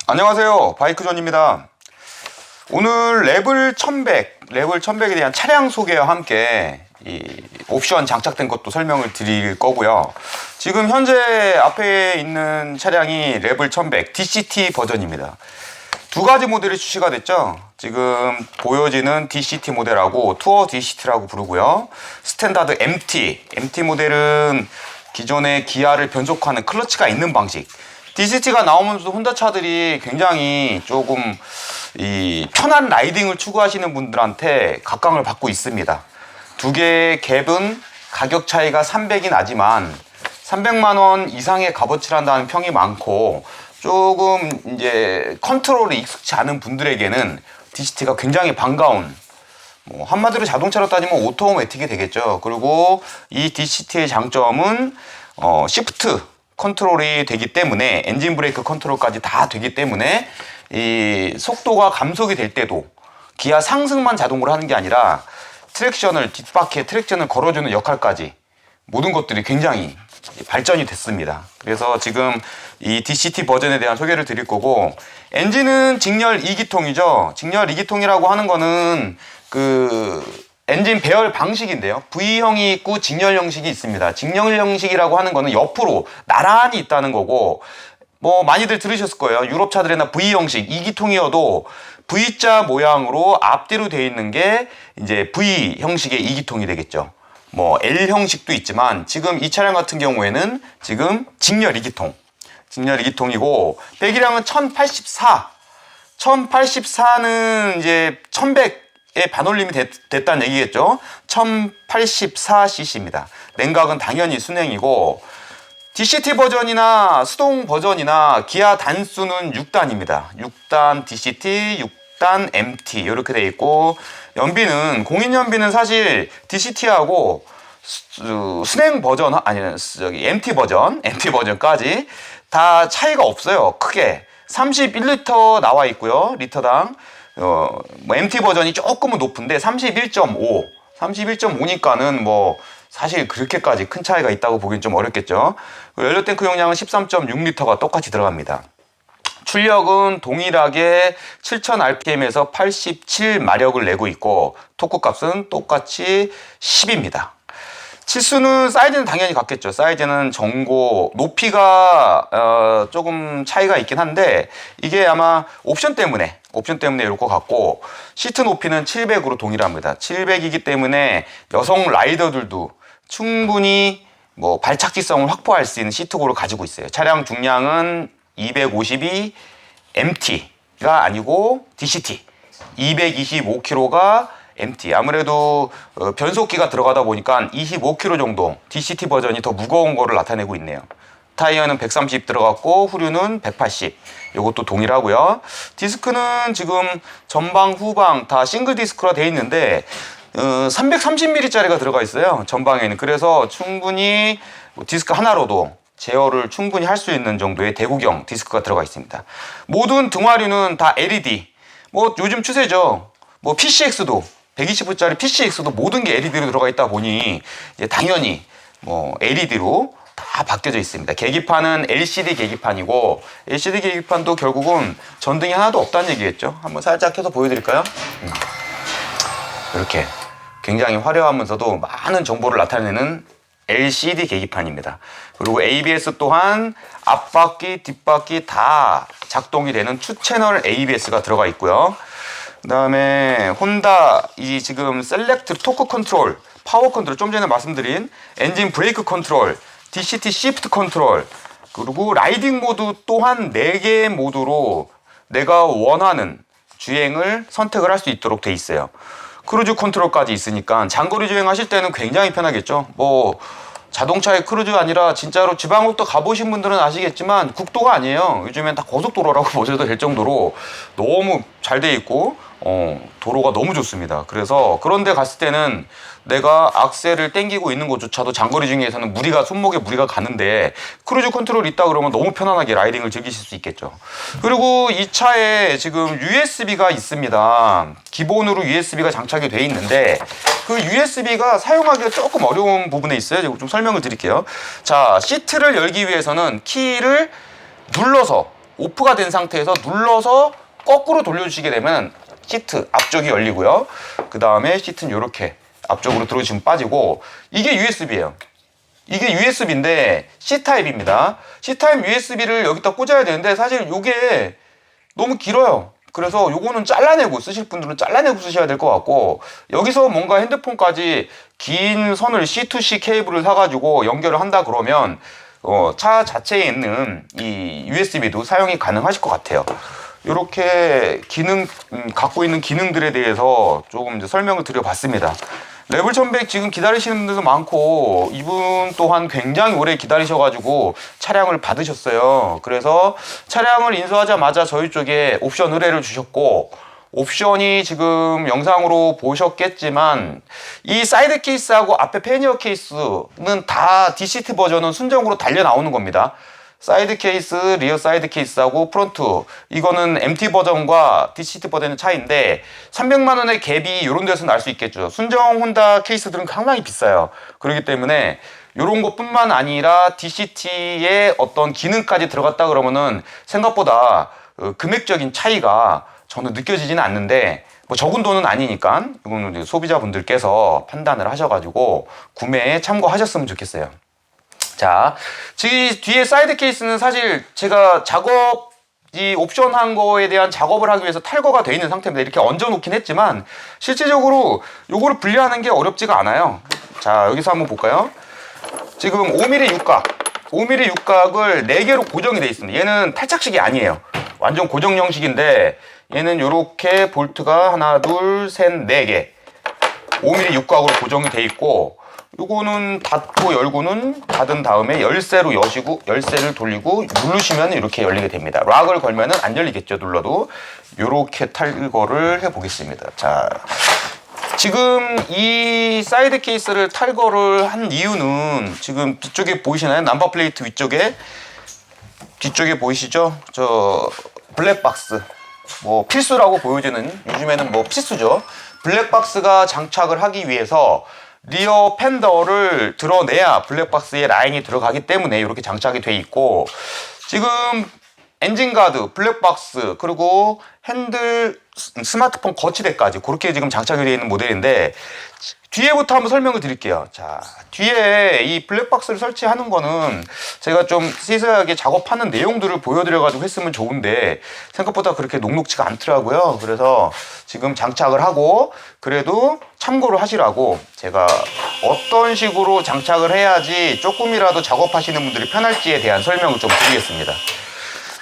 안녕하세요, 바이크존입니다. 오늘 레벨 1100에 대한 차량 소개와 함께 이 옵션 장착된 것도 설명을 드릴 거고요. 지금 현재 앞에 있는 차량이 레벨 1100 DCT 버전입니다. 두 가지 모델이 출시가 됐죠. 지금 보여지는 DCT 모델하고 투어 DCT라고 부르고요. 스탠다드 MT 모델은 기존의 기아를 변속하는 클러치가 있는 방식. DCT가 나오면서 혼다 차들이 굉장히 조금 이 편한 라이딩을 추구하시는 분들한테 각광을 받고 있습니다. 두 개의 갭은 가격 차이가 300이 나지만 300만 원 이상의 값어치란다는 평이 많고, 조금 이제 컨트롤이 익숙치 않은 분들에게는 DCT가 굉장히 반가운, 한마디로 자동차로 따지면 오토매틱이 되겠죠. 그리고 이 DCT의 장점은 시프트 컨트롤이 되기 때문에, 엔진 브레이크 컨트롤까지 다 되기 때문에 이 속도가 감속이 될 때도 기아 상승만 자동으로 하는 게 아니라 트랙션을, 뒷바퀴에 트랙션을 걸어주는 역할까지 모든 것들이 굉장히 발전이 됐습니다. 그래서 지금 이 DCT 버전에 대한 소개를 드릴 거고, 엔진은 직렬 2기통이죠. 직렬 2기통이라고 하는 거는 그 엔진 배열 방식인데요. V형이 있고 직렬 형식이 있습니다. 직렬 형식이라고 하는 거는 옆으로 나란히 있다는 거고, 많이들 들으셨을 거예요. 유럽 차들이나 V 형식 2기통이어도 V자 모양으로 앞뒤로 되어 있는 게 이제 V 형식의 2기통이 되겠죠. L 형식도 있지만 지금 이 차량 같은 경우에는 지금 직렬 2기통이고 배기량은 1084는 이제 1100의 반올림이 됐다는 얘기겠죠. 1084cc입니다. 냉각은 당연히 순행이고, DCT 버전이나 수동 버전이나 기아 단수는 6단입니다. 6단 DCT, 6단 MT 이렇게 돼 있고, 연비는 공인 연비는 사실 DCT하고 순행 버전 MT 버전까지 다 차이가 없어요. 크게 31리터 나와 있고요. 리터당 MT 버전이 조금은 높은데 31.5니까는 사실 그렇게까지 큰 차이가 있다고 보기엔 좀 어렵겠죠. 연료 탱크 용량은 13.6리터가 똑같이 들어갑니다. 출력은 동일하게 7000rpm에서 87마력을 내고 있고, 토크 값은 똑같이 10입니다. 치수는 사이즈는 당연히 같겠죠. 사이즈는 전고 높이가 조금 차이가 있긴 한데, 이게 아마 옵션 때문에 이럴 것 같고, 시트 높이는 700으로 동일합니다. 700이기 때문에 여성 라이더들도 충분히 발착지성을 확보할 수 있는 시트고를 가지고 있어요. 차량 중량은 252 MT가 아니고 DCT, 225kg가 MT. 아무래도 변속기가 들어가다 보니까 25kg 정도 DCT 버전이 더 무거운 거를 나타내고 있네요. 타이어는 130 들어갔고 후륜은 180. 이것도 동일하고요. 디스크는 지금 전방 후방 다 싱글 디스크로 되어 있는데 330mm짜리가 들어가 있어요, 전방에는. 그래서 충분히 디스크 하나로도 제어를 충분히 할 수 있는 정도의 대구경 디스크가 들어가 있습니다. 모든 등화류는 다 LED. 요즘 추세죠. PCX도 120V짜리 PCX도 모든 게 LED로 들어가 있다 보니 이제 당연히 LED로 다 바뀌어져 있습니다. 계기판은 LCD 계기판이고, LCD 계기판도 결국은 전등이 하나도 없다는 얘기겠죠. 한번 살짝 켜서 보여드릴까요? 이렇게 굉장히 화려하면서도 많은 정보를 나타내는 LCD 계기판입니다. 그리고 ABS 또한 앞바퀴, 뒷바퀴 다 작동이 되는 2채널 ABS가 들어가 있고요. 그 다음에 혼다 이 지금 셀렉트 토크 컨트롤, 파워 컨트롤, 좀 전에 말씀드린 엔진 브레이크 컨트롤, DCT 시프트 컨트롤, 그리고 라이딩 모드 또한 4개의 모드로 내가 원하는 주행을 선택을 할 수 있도록 돼 있어요. 크루즈 컨트롤까지 있으니까 장거리 주행하실 때는 굉장히 편하겠죠. 자동차의 크루즈가 아니라 진짜로 지방국도 가보신 분들은 아시겠지만 국도가 아니에요. 요즘엔 다 고속도로라고 보셔도 될 정도로 너무 잘 돼 있고 도로가 너무 좋습니다. 그래서 그런데 갔을 때는 내가 악셀을 땡기고 있는 것조차도 장거리 중에서는 손목에 무리가 가는데 크루즈 컨트롤 있다 그러면 너무 편안하게 라이딩을 즐기실 수 있겠죠. 그리고 이 차에 지금 USB가 있습니다. 기본으로 USB가 장착이 돼 있는데 그 USB가 사용하기가 조금 어려운 부분에 있어요. 제가 좀 설명을 드릴게요. 자, 시트를 열기 위해서는 키를 눌러서 오프가 된 상태에서 눌러서 거꾸로 돌려주시게 되면 시트 앞쪽이 열리고요. 그 다음에 시트는 이렇게 앞쪽으로 들어오시면 빠지고, 이게 USB예요. 이게 USB인데 C타입입니다. C타입 USB를 여기다 꽂아야 되는데 사실 이게 너무 길어요. 그래서 요거는 잘라내고 쓰실 분들은 잘라내고 쓰셔야 될 것 같고, 여기서 뭔가 핸드폰까지 긴 선을 C2C 케이블을 사가지고 연결을 한다 그러면 차 자체에 있는 이 USB도 사용이 가능하실 것 같아요. 이렇게 갖고 있는 기능들에 대해서 조금 이제 설명을 드려봤습니다. 레벨 1100 지금 기다리시는 분들도 많고, 이분 또한 굉장히 오래 기다리셔가지고 차량을 받으셨어요. 그래서 차량을 인수하자마자 저희 쪽에 옵션 의뢰를 주셨고, 옵션이 지금 영상으로 보셨겠지만 이 사이드 케이스하고 앞에 패니어 케이스는 다 DCT 버전은 순정으로 달려 나오는 겁니다. 사이드 케이스, 리어 사이드 케이스하고 프론트, 이거는 MT 버전과 DCT 버전의 차이인데 300만 원의 갭이 이런 데서 날 수 있겠죠. 순정 혼다 케이스들은 상당히 비싸요. 그렇기 때문에 이런 것뿐만 아니라 DCT의 어떤 기능까지 들어갔다 그러면은 생각보다 금액적인 차이가 저는 느껴지지는 않는데, 뭐 적은 돈은 아니니까 이거는 소비자분들께서 판단을 하셔가지고 구매에 참고하셨으면 좋겠어요. 자, 뒤에 사이드 케이스는 사실 제가 이 옵션 한 거에 대한 작업을 하기 위해서 탈거가 되어 있는 상태입니다. 이렇게 얹어 놓긴 했지만 실질적으로 요거를 분리하는 게 어렵지가 않아요. 자, 여기서 한번 볼까요? 지금 5mm 육각, 5mm 육각을 4개로 고정이 되어 있습니다. 얘는 탈착식이 아니에요. 완전 고정 형식인데 얘는 이렇게 볼트가 하나, 둘, 셋, 4개 5mm 육각으로 고정이 되어 있고, 요거는 닫고 열고는 닫은 다음에 열쇠로 여시고 열쇠를 돌리고 누르시면 이렇게 열리게 됩니다. 락을 걸면은 안 열리겠죠, 눌러도. 요렇게 탈거를 해 보겠습니다. 자, 지금 이 사이드 케이스를 탈거를 한 이유는 지금 뒤쪽에 보이시나요? 넘버 플레이트 뒤쪽에 보이시죠? 저 블랙박스, 뭐 필수라고 보여지는, 요즘에는 뭐 필수죠. 블랙박스가 장착을 하기 위해서 리어 팬더를 드러내야 블랙박스에 라인이 들어가기 때문에 이렇게 장착이 돼 있고, 지금 엔진가드, 블랙박스, 그리고 핸들, 스마트폰 거치대까지 그렇게 지금 장착이 되어 있는 모델인데, 뒤에부터 한번 설명을 드릴게요. 자, 뒤에 이 블랙박스를 설치하는 거는 제가 좀 세세하게 작업하는 내용들을 보여드려가지고 했으면 좋은데 생각보다 그렇게 녹록지가 않더라고요. 그래서 지금 장착을 하고, 그래도 참고를 하시라고 제가 어떤 식으로 장착을 해야지 조금이라도 작업하시는 분들이 편할지에 대한 설명을 좀 드리겠습니다.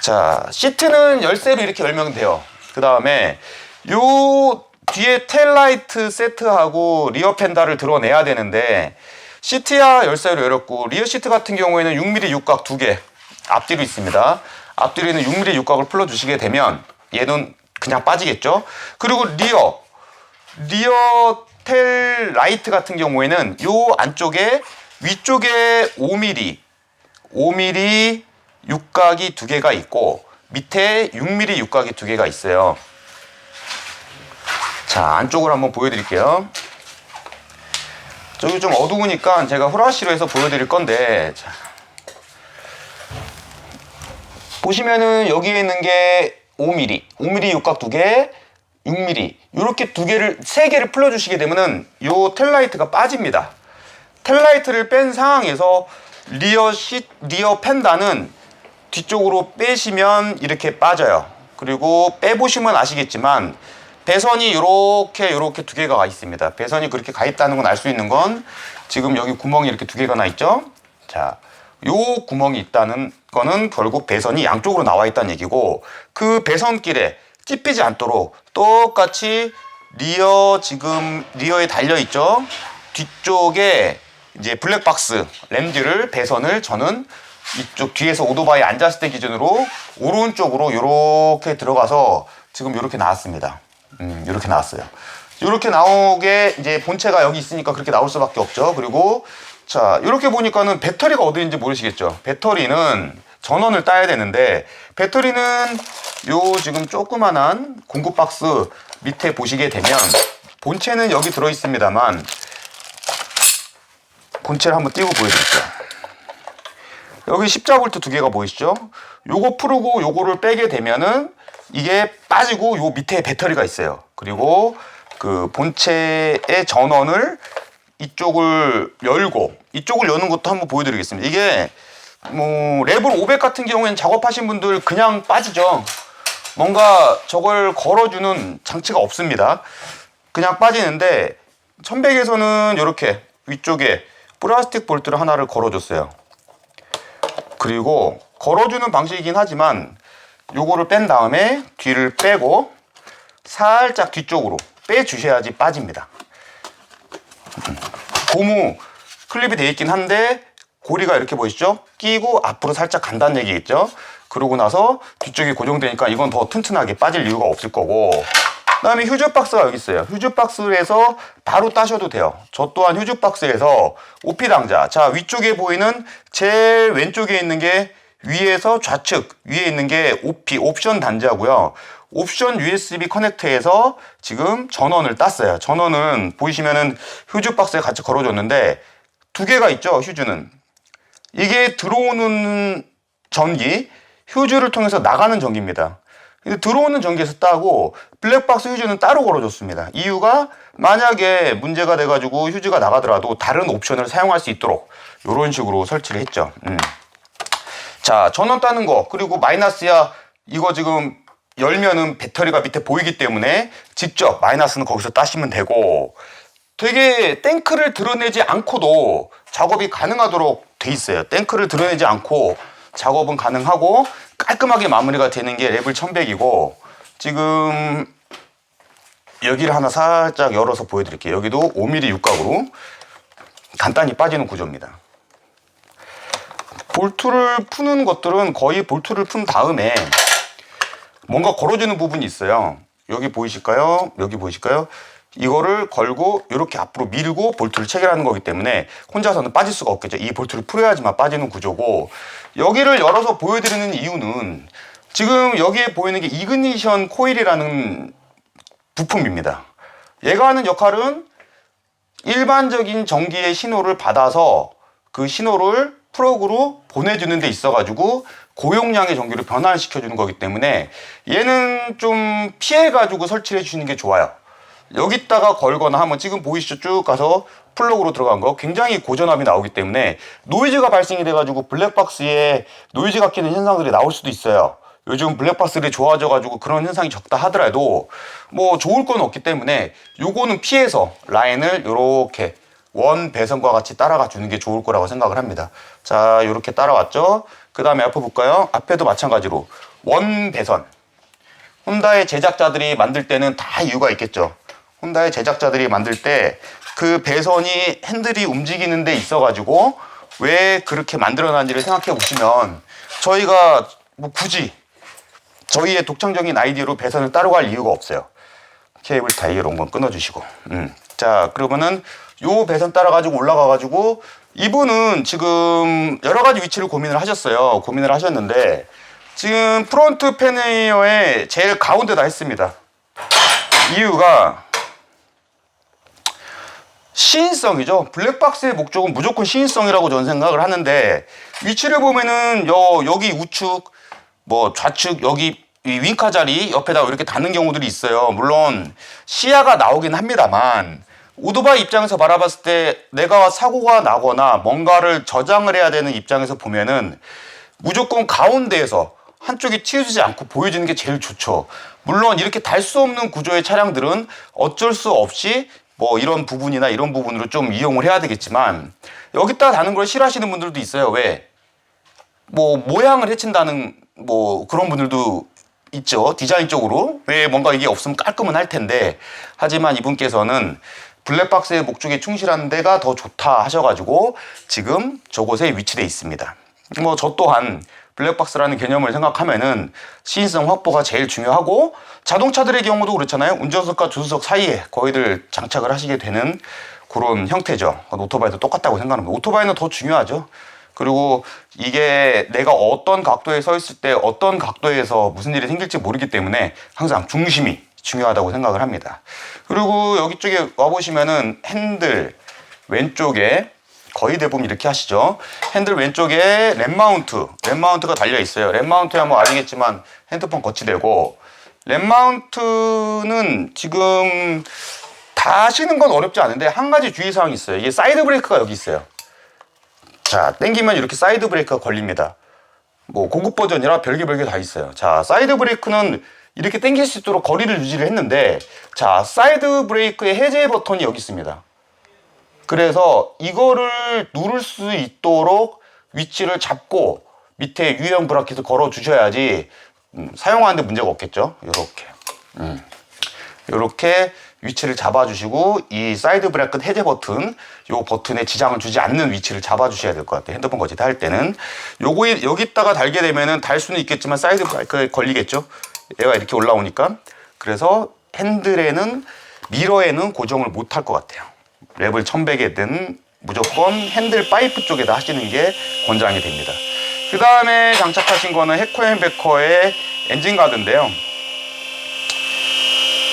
자, 시트는 열쇠로 이렇게 열면 돼요. 그 다음에 요 뒤에 테일라이트 세트하고 리어 펜다를 드러내야 되는데, 시트야 열쇠로 열었고, 리어 시트 같은 경우에는 6mm 육각 2개 앞뒤로 있습니다. 앞뒤로는 6mm 육각을 풀어주시게 되면 얘는 그냥 빠지겠죠. 그리고 리어 테일 라이트 같은 경우에는 요 안쪽에 위쪽에 5mm 육각이 2개가 있고 밑에 6mm 육각이 2개가 있어요. 자, 안쪽을 한번 보여드릴게요. 저기 좀 어두우니까 제가 후라시로 해서 보여드릴 건데, 자, 보시면은 여기에 있는 게 5mm 육각 2개, 6mm 이렇게 3개를 풀어주시게 되면은 요 텔라이트가 빠집니다. 텔라이트를 뺀 상황에서 리어 펜다는 뒤쪽으로 빼시면 이렇게 빠져요. 그리고 빼보시면 아시겠지만 배선이 이렇게 2개가 가 있습니다. 배선이 그렇게 가 있다는 건 알 수 있는 건 지금 여기 구멍이 이렇게 2개가 나 있죠. 자, 요 구멍이 있다는 거는 결국 배선이 양쪽으로 나와 있다는 얘기고, 그 배선길에 찝히지 않도록 똑같이 리어에 달려 있죠. 뒤쪽에 이제 블랙박스 램즈를 배선을 저는 이쪽 뒤에서 오토바이 앉았을 때 기준으로 오른쪽으로 이렇게 들어가서 지금 이렇게 나왔습니다. 이렇게 나왔어요. 이렇게 나오게 이제 본체가 여기 있으니까 그렇게 나올 수밖에 없죠. 그리고 자 이렇게 보니까는 배터리가 어디 있는지 모르시겠죠. 배터리는 전원을 따야 되는데 배터리는 요 지금 조그만한 공급 박스 밑에 보시게 되면 본체는 여기 들어 있습니다만 본체를 한번 띄고 보여드릴게요. 여기 십자볼트 두 개가 보이시죠? 요거 풀고 요거를 빼게 되면은 이게 빠지고 요 밑에 배터리가 있어요. 그리고 그 본체의 전원을 이쪽을 열고 이쪽을 여는 것도 한번 보여드리겠습니다. 이게 뭐 레벨 500 같은 경우에는 작업하신 분들 그냥 빠지죠. 뭔가 저걸 걸어주는 장치가 없습니다. 그냥 빠지는데 1100에서는 이렇게 위쪽에 플라스틱 볼트를 하나를 걸어줬어요. 그리고 걸어주는 방식이긴 하지만 요거를 뺀 다음에 뒤를 빼고 살짝 뒤쪽으로 빼주셔야지 빠집니다. 고무 클립이 되어 있긴 한데 고리가 이렇게 보이시죠? 끼고 앞으로 살짝 간다는 얘기겠죠? 그러고 나서 뒤쪽이 고정되니까 이건 더 튼튼하게 빠질 이유가 없을 거고 그 다음에 휴즈 박스가 여기 있어요. 휴즈 박스에서 바로 따셔도 돼요. 저 또한 휴즈 박스에서 OP 당자, 자 위쪽에 보이는 제일 왼쪽에 있는 게 위에서 좌측 위에 있는 게 OP 옵션 단자고요. 옵션 USB 커넥터에서 지금 전원을 땄어요. 전원은 보이시면은 휴즈 박스에 같이 걸어줬는데 두 개가 있죠. 휴즈는 이게 들어오는 전기, 휴즈를 통해서 나가는 전기입니다. 근데 들어오는 전기에서 따고 블랙박스 휴즈는 따로 걸어줬습니다. 이유가 만약에 문제가 돼가지고 휴즈가 나가더라도 다른 옵션을 사용할 수 있도록 이런 식으로 설치를 했죠. 자, 전원 따는 거 그리고 마이너스야 이거 지금 열면은 배터리가 밑에 보이기 때문에 직접 마이너스는 거기서 따시면 되고 되게 탱크를 드러내지 않고도 작업이 가능하도록 돼 있어요. 탱크를 드러내지 않고 작업은 가능하고 깔끔하게 마무리가 되는 게 레벨 1100이고 지금 여기를 하나 살짝 열어서 보여드릴게요. 여기도 5mm 육각으로 간단히 빠지는 구조입니다. 볼트를 푸는 것들은 거의 볼트를 푼 다음에 뭔가 걸어주는 부분이 있어요. 여기 보이실까요? 여기 보이실까요? 이거를 걸고 이렇게 앞으로 밀고 볼트를 체결하는 거기 때문에 혼자서는 빠질 수가 없겠죠. 이 볼트를 풀어야지만 빠지는 구조고 여기를 열어서 보여드리는 이유는 지금 여기에 보이는 게 이그니션 코일이라는 부품입니다. 얘가 하는 역할은 일반적인 전기의 신호를 받아서 그 신호를 플러그로 보내주는 데 있어가지고 고용량의 전기를 변환시켜주는 거기 때문에 얘는 좀 피해가지고 설치를 해주시는 게 좋아요. 여기다가 걸거나 하면 지금 보이시죠? 쭉 가서 플러그로 들어간 거 굉장히 고전압이 나오기 때문에 노이즈가 발생이 돼가지고 블랙박스에 노이즈가 끼는 현상들이 나올 수도 있어요. 요즘 블랙박스들이 좋아져가지고 그런 현상이 적다 하더라도 뭐 좋을 건 없기 때문에 요거는 피해서 라인을 요렇게 원 배선과 같이 따라가 주는 게 좋을 거라고 생각을 합니다. 자, 요렇게 따라왔죠? 그 다음에 앞에 볼까요? 앞에도 마찬가지로 원 배선. 혼다의 제작자들이 만들 때는 다 이유가 있겠죠. 혼다의 제작자들이 만들 때 그 배선이 핸들이 움직이는 데 있어가지고 왜 그렇게 만들어놨는지를 생각해 보시면 저희가 뭐 굳이 저희의 독창적인 아이디어로 배선을 따로 갈 이유가 없어요. 케이블 다 이런 건 끊어주시고. 자, 그러면은 요 배선 따라가지고 올라가가지고 이분은 지금 여러 가지 위치를 고민을 하셨어요. 고민을 하셨는데 지금 프론트 패니어의 제일 가운데다 했습니다. 이유가 시인성이죠. 블랙박스의 목적은 무조건 시인성이라고 저는 생각을 하는데 위치를 보면은 여기 우측 뭐 좌측 여기 이 윙카 자리 옆에다가 이렇게 닿는 경우들이 있어요. 물론 시야가 나오긴 합니다만 오토바이 입장에서 바라봤을 때 내가 사고가 나거나 뭔가를 저장을 해야 되는 입장에서 보면은 무조건 가운데에서 한쪽이 튀어지지 않고 보여지는 게 제일 좋죠. 물론 이렇게 달 수 없는 구조의 차량들은 어쩔 수 없이 뭐 이런 부분이나 이런 부분으로 좀 이용을 해야 되겠지만 여기다 다는 걸 싫어하시는 분들도 있어요. 왜? 뭐 모양을 해친다는 뭐 그런 분들도 있죠. 디자인 쪽으로 왜 뭔가 이게 없으면 깔끔은 할 텐데 하지만 이분께서는 블랙박스의 목적에 충실한 데가 더 좋다 하셔가지고 지금 저곳에 위치되어 있습니다. 뭐 저 또한 블랙박스라는 개념을 생각하면은 시인성 확보가 제일 중요하고, 자동차들의 경우도 그렇잖아요. 운전석과 조수석 사이에 거의들 장착을 하시게 되는 그런 형태죠. 오토바이도 똑같다고 생각합니다. 오토바이는 더 중요하죠. 그리고 이게 내가 어떤 각도에 서 있을 때 어떤 각도에서 무슨 일이 생길지 모르기 때문에 항상 중심이 중요하다고 생각을 합니다. 그리고 여기 쪽에 와보시면은 핸들 왼쪽에 거의 대부분 이렇게 하시죠. 핸들 왼쪽에 램 마운트가 달려 있어요. 램 마운트야 뭐 아시겠지만 핸드폰 거치대고, 램 마운트는 지금 다 하시는 건 어렵지 않은데 한 가지 주의사항이 있어요. 이게 사이드 브레이크가 여기 있어요. 자, 당기면 이렇게 사이드 브레이크가 걸립니다. 뭐 고급 버전이라 별게 다 있어요. 자, 사이드 브레이크는 이렇게 당길 수 있도록 거리를 유지를 했는데, 자, 사이드 브레이크의 해제 버튼이 여기 있습니다. 그래서 이거를 누를 수 있도록 위치를 잡고 밑에 유형 브라켓을 걸어 주셔야지 사용하는데 문제가 없겠죠. 이렇게 위치를 잡아주시고, 이 사이드 브레이크 해제 버튼, 요 버튼에 지장을 주지 않는 위치를 잡아주셔야 될 것 같아요. 핸드폰 거치대 할 때는 요거 여기다가 달게 되면은 달 수는 있겠지만 사이드 브레이크에 걸리겠죠. 얘가 이렇게 올라오니까. 그래서 핸들에는, 미러에는 고정을 못 할 것 같아요. 레벨 1100에든 무조건 핸들 파이프 쪽에다 하시는 게 권장이 됩니다. 그 다음에 장착하신 거는 해코앤베커의 엔진 가드인데요.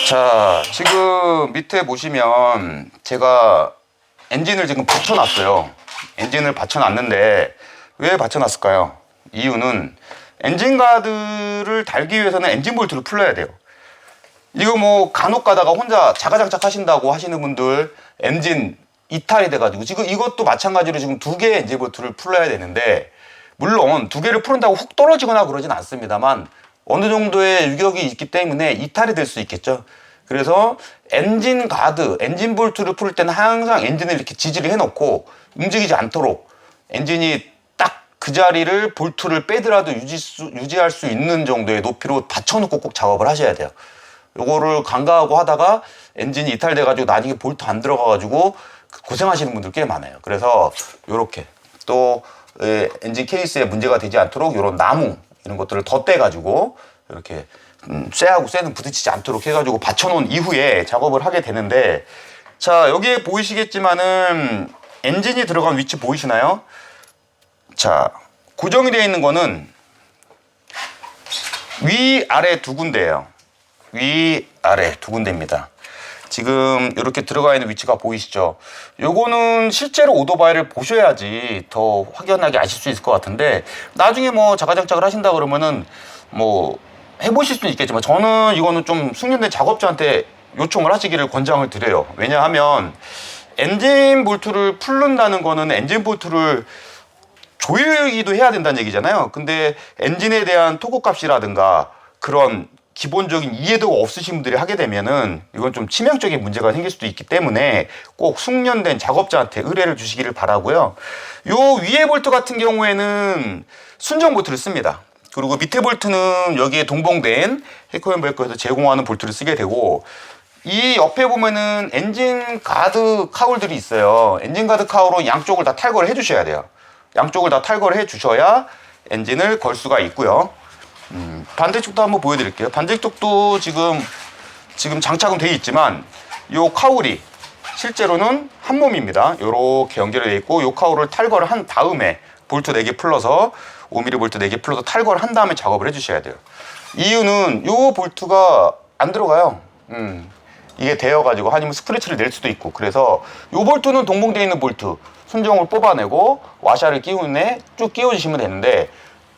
자, 지금 밑에 보시면 제가 엔진을 지금 받쳐놨어요. 엔진을 받쳐놨는데 왜 받쳐놨을까요? 이유는 엔진 가드를 달기 위해서는 엔진 볼트를 풀러야 돼요. 이거 뭐 간혹 가다가 혼자 자가장착 하신다고 하시는 분들 엔진 이탈이 돼가지고, 지금 이것도 마찬가지로 지금 2개의 엔진 볼트를 풀러야 되는데, 물론 2개를 풀은다고 훅 떨어지거나 그러진 않습니다만 어느 정도의 유격이 있기 때문에 이탈이 될 수 있겠죠. 그래서 엔진 가드, 엔진 볼트를 풀 때는 항상 엔진을 이렇게 지지를 해놓고 움직이지 않도록 엔진이 딱 그 자리를 볼트를 빼더라도 유지할 수 있는 정도의 높이로 받쳐놓고 꼭 작업을 하셔야 돼요. 요거를 간과하고 하다가 엔진이 이탈돼가지고 나중에 볼트 안 들어가가지고 고생하시는 분들 꽤 많아요. 그래서 요렇게 또 엔진 케이스에 문제가 되지 않도록 요런 나무 이런 것들을 덧대가지고 이렇게 쇠하고 쇠는 부딪히지 않도록 해가지고 받쳐놓은 이후에 작업을 하게 되는데, 자, 여기에 보이시겠지만은 엔진이 들어간 위치 보이시나요? 자, 고정이 되어 있는 거는 위아래 두 군데예요. 위아래 두 군데입니다. 지금 이렇게 들어가 있는 위치가 보이시죠? 요거는 실제로 오토바이를 보셔야지 더 확연하게 아실 수 있을 것 같은데, 나중에 뭐 자가장착을 하신다 그러면은 뭐 해보실 수는 있겠지만 저는 이거는 좀 숙련된 작업자한테 요청을 하시기를 권장을 드려요. 왜냐하면 엔진 볼트를 풀는다는 거는 엔진 볼트를 조이기도 해야 된다는 얘기잖아요. 근데 엔진에 대한 토크 값이라든가 그런 기본적인 이해도가 없으신 분들이 하게 되면은 이건 좀 치명적인 문제가 생길 수도 있기 때문에 꼭 숙련된 작업자한테 의뢰를 주시기를 바라고요. 요 위에 볼트 같은 경우에는 순정 볼트를 씁니다. 그리고 밑에 볼트는 여기에 동봉된 해코앤베커에서 제공하는 볼트를 쓰게 되고, 이 옆에 보면은 엔진 가드 카울들이 있어요. 엔진 가드 카울은 양쪽을 다 탈거를 해주셔야 돼요. 양쪽을 다 탈거를 해주셔야 엔진을 걸 수가 있고요. 반대쪽도 한번 보여드릴게요. 반대쪽도 지금 장착은 되어 있지만 이 카울이 실제로는 한 몸입니다. 이렇게 연결되어 있고, 이 카울을 탈거를 한 다음에 볼트 4개 풀러서 5mm 볼트 4개 풀러서 탈거를 한 다음에 작업을 해주셔야 돼요. 이유는 이 볼트가 안 들어가요. 이게 되어가지고 아니면 스크래치를 낼 수도 있고, 그래서 이 볼트는 동봉되어 있는 볼트 순정을 뽑아내고 와샤를 끼운 후에 쭉 끼워주시면 되는데,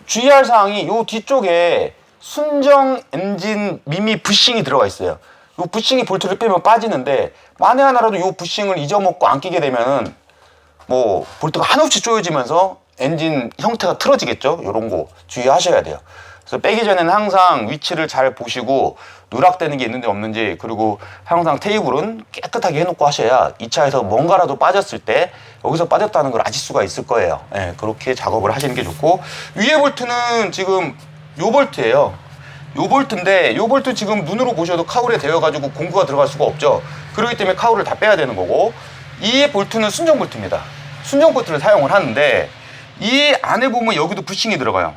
주의할 사항이 이 뒤쪽에 순정 엔진 미미 부싱이 들어가 있어요. 이 부싱이 볼트를 빼면 빠지는데, 만에 하나라도 이 부싱을 잊어먹고 안 끼게 되면은 뭐 볼트가 한없이 조여지면서 엔진 형태가 틀어지겠죠. 이런 거 주의하셔야 돼요. 그래서 빼기 전에는 항상 위치를 잘 보시고 누락되는 게 있는지 없는지, 그리고 항상 테이블은 깨끗하게 해놓고 하셔야 이 차에서 뭔가라도 빠졌을 때 여기서 빠졌다는 걸 아실 수가 있을 거예요. 네, 그렇게 작업을 하시는 게 좋고, 위에 볼트는 지금 요 볼트예요. 요 볼트인데 요 볼트 지금 눈으로 보셔도 카울에 대어가지고 공구가 들어갈 수가 없죠. 그렇기 때문에 카울을 다 빼야 되는 거고, 이 볼트는 순정 볼트입니다. 순정 볼트를 사용을 하는데 이 안에 보면 여기도 부싱이 들어가요.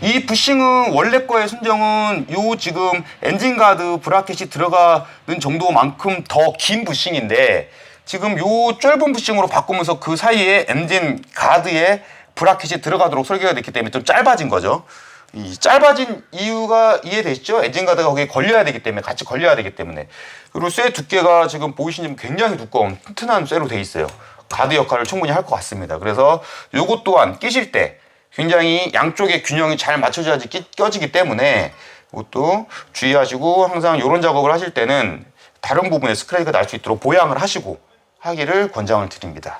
이 부싱은 원래 거의 순정은 요 지금 엔진 가드 브라켓이 들어가는 정도만큼 더 긴 부싱인데, 지금 요 짧은 부싱으로 바꾸면서 그 사이에 엔진 가드에 브라켓이 들어가도록 설계가 됐기 때문에 좀 짧아진 거죠. 이 짧아진 이유가 이해되시죠? 엔진 가드가 거기에 걸려야 되기 때문에, 같이 걸려야 되기 때문에. 그리고 쇠 두께가 지금 보이시는 굉장히 두꺼운 튼튼한 쇠로 돼 있어요. 가드 역할을 충분히 할 것 같습니다. 그래서 요것 또한 끼실 때 굉장히 양쪽의 균형이 잘 맞춰져야지 껴지기 때문에 이것도 주의하시고, 항상 이런 작업을 하실 때는 다른 부분에 스크래치가 날 수 있도록 보양을 하시고 하기를 권장을 드립니다.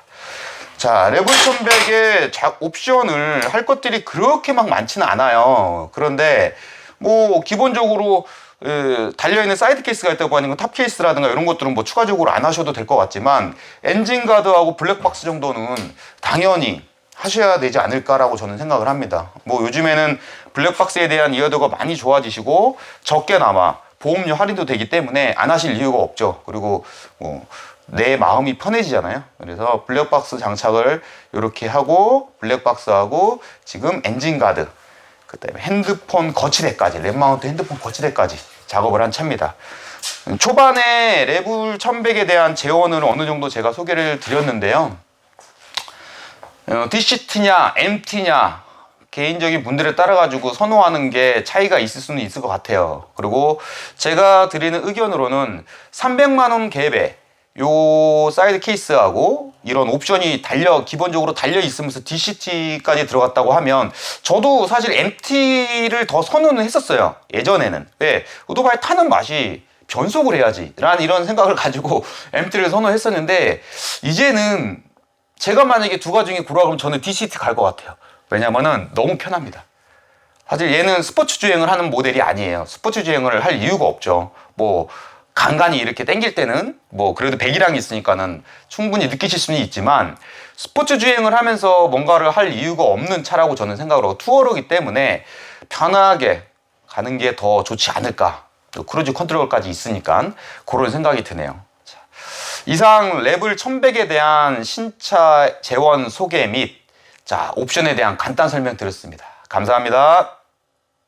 자, 레블 1100의 옵션을 할 것들이 그렇게 막 많지는 않아요. 그런데 뭐 기본적으로 달려있는 사이드 케이스가 있다고 하는 건 탑 케이스라든가 이런 것들은 뭐 추가적으로 안 하셔도 될 것 같지만, 엔진 가드하고 블랙박스 정도는 당연히 하셔야 되지 않을까라고 저는 생각을 합니다. 뭐 요즘에는 블랙박스에 대한 이해도가 많이 좋아지시고 적게나마 보험료 할인도 되기 때문에 안 하실 이유가 없죠. 그리고 뭐 내 마음이 편해지잖아요. 그래서 블랙박스 장착을 이렇게 하고, 블랙박스하고 지금 엔진 가드, 그다음에 핸드폰 거치대까지, 랩 마운트 핸드폰 거치대까지 작업을 한 차입니다. 초반에 레블 1100에 대한 재원을 어느 정도 제가 소개를 드렸는데요. DCT냐 MT냐 개인적인 분들에 따라 가지고 선호하는 게 차이가 있을 수는 있을 것 같아요. 그리고 제가 드리는 의견으로는 300만 원 갭에 요 사이드 케이스하고 이런 옵션이 기본적으로 달려 있으면서 DCT까지 들어갔다고 하면, 저도 사실 MT를 더 선호는 했었어요. 예전에는. 왜? 오토바이 타는 맛이 변속을 해야지 라는 이런 생각을 가지고 MT를 선호했었는데, 이제는 제가 만약에 두 가지 중에 고르라 그러면 저는 DCT 갈 것 같아요. 왜냐면은 너무 편합니다. 사실 얘는 스포츠 주행을 하는 모델이 아니에요. 스포츠 주행을 할 이유가 없죠. 뭐 간간히 이렇게 당길 때는 뭐 그래도 배기량이 있으니까는 충분히 느끼실 수는 있지만, 스포츠 주행을 하면서 뭔가를 할 이유가 없는 차라고 저는 생각을 하고, 투어러기 때문에 편하게 가는 게 더 좋지 않을까. 또 크루즈 컨트롤까지 있으니까 그런 생각이 드네요. 자, 이상 레블 1100에 대한 신차 재원 소개 및 옵션에 대한 간단 설명 드렸습니다. 감사합니다.